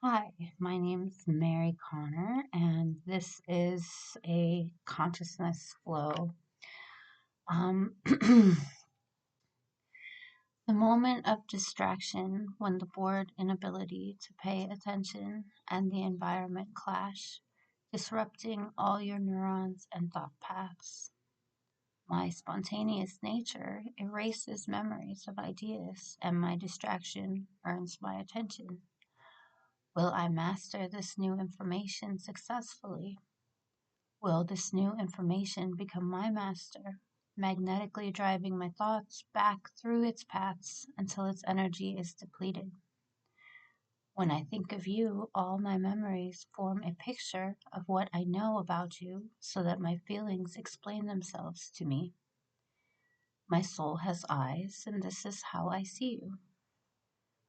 Hi, my name's Mary Connor, and this is a consciousness flow. The moment of distraction when the bored inability to pay attention and the environment clash, disrupting all your neurons and thought paths. My spontaneous nature erases memories of ideas, and my distraction earns my attention. Will I master this new information successfully? Will this new information become my master, magnetically driving my thoughts back through its paths until its energy is depleted? When I think of you, all my memories form a picture of what I know about you so that my feelings explain themselves to me. My soul has eyes, and this is how I see you.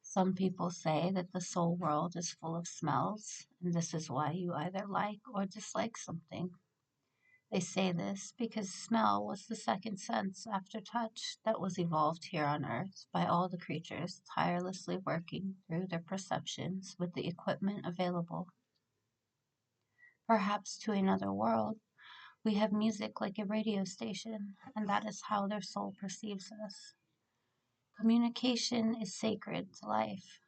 Some people say that the soul world is full of smells, and this is why you either like or dislike something. They say this because smell was the second sense after touch that was evolved here on Earth by all the creatures tirelessly working through their perceptions with the equipment available. Perhaps to another world, we have music like a radio station, and that is how their soul perceives us. Communication is sacred to life.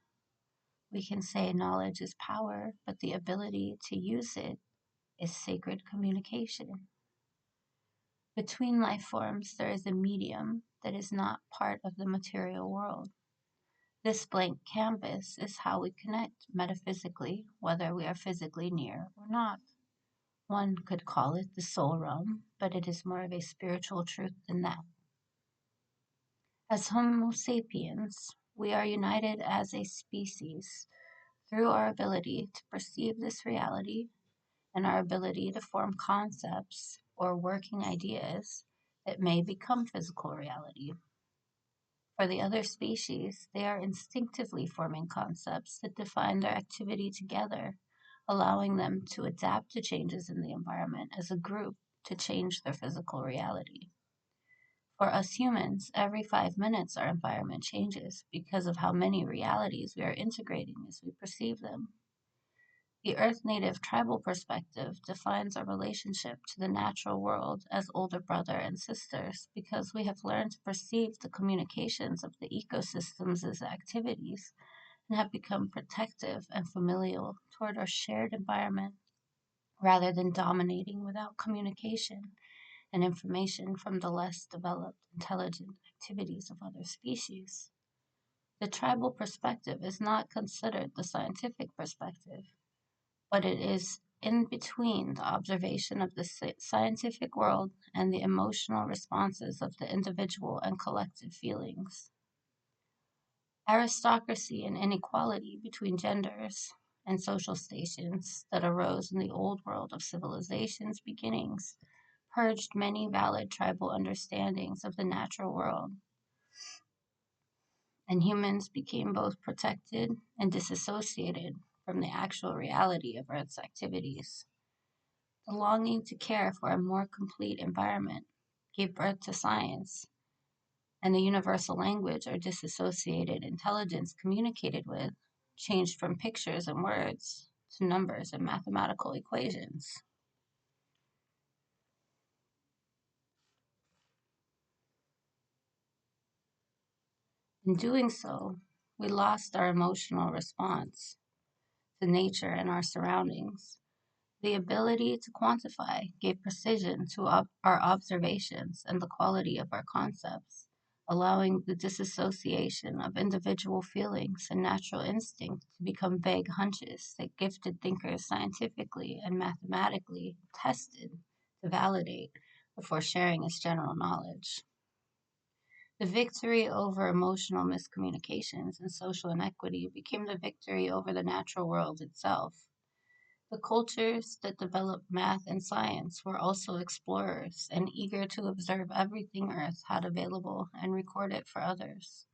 We can say knowledge is power, but the ability to use it is sacred communication. Between life forms, there is a medium that is not part of the material world. This blank canvas is how we connect metaphysically, whether we are physically near or not. One could call it the soul realm, but it is more of a spiritual truth than that. As Homo sapiens, we are united as a species through our ability to perceive this reality and our ability to form concepts or working ideas that may become physical reality. For the other species, they are instinctively forming concepts that define their activity together, allowing them to adapt to changes in the environment as a group to change their physical reality. For us humans, every 5 minutes our environment changes because of how many realities we are integrating as we perceive them. The Earth Native tribal perspective defines our relationship to the natural world as older brother and sisters because we have learned to perceive the communications of the ecosystems as activities and have become protective and familial toward our shared environment rather than dominating without communication and information from the less developed, intelligent activities of other species. The tribal perspective is not considered the scientific perspective, but it is in between the observation of the scientific world and the emotional responses of the individual and collective feelings. Aristocracy and inequality between genders and social stations that arose in the old world of civilization's beginnings purged many valid tribal understandings of the natural world, and humans became both protected and disassociated from the actual reality of Earth's activities. The longing to care for a more complete environment gave birth to science, and the universal language or disassociated intelligence communicated with changed from pictures and words to numbers and mathematical equations. In doing so, we lost our emotional response to nature and our surroundings. The ability to quantify gave precision to our observations and the quality of our concepts, allowing the disassociation of individual feelings and natural instinct to become vague hunches that gifted thinkers scientifically and mathematically tested to validate before sharing as general knowledge. The victory over emotional miscommunications and social inequity became the victory over the natural world itself. The cultures that developed math and science were also explorers and eager to observe everything Earth had available and record it for others.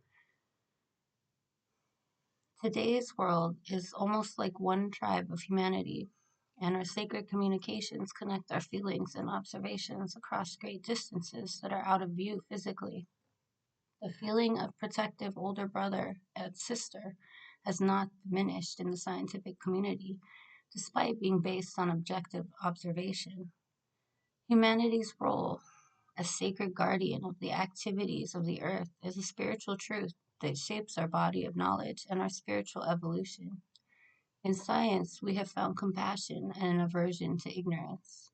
Today's world is almost like one tribe of humanity, and our sacred communications connect our feelings and observations across great distances that are out of view physically. The feeling of protective older brother and sister has not diminished in the scientific community, despite being based on objective observation. Humanity's role as sacred guardian of the activities of the earth is a spiritual truth that shapes our body of knowledge and our spiritual evolution. In science, we have found compassion and an aversion to ignorance.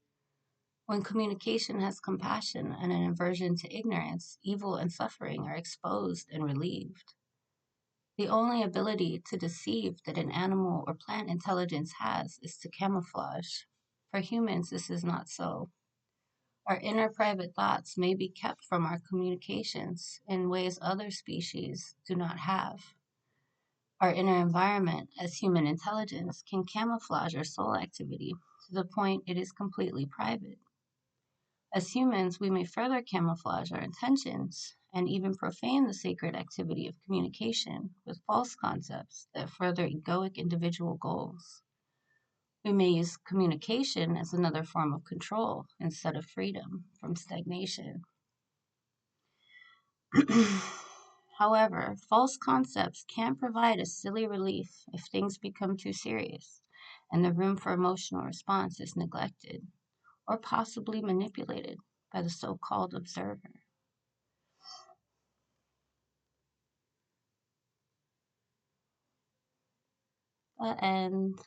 When communication has compassion and an aversion to ignorance, evil and suffering are exposed and relieved. The only ability to deceive that an animal or plant intelligence has is to camouflage. For humans, this is not so. Our inner private thoughts may be kept from our communications in ways other species do not have. Our inner environment as human intelligence can camouflage our soul activity to the point it is completely private. As humans, we may further camouflage our intentions and even profane the sacred activity of communication with false concepts that further egoic individual goals. We may use communication as another form of control instead of freedom from stagnation. However, false concepts can provide a silly relief if things become too serious and the room for emotional response is neglected or possibly manipulated by the so called observer. The end.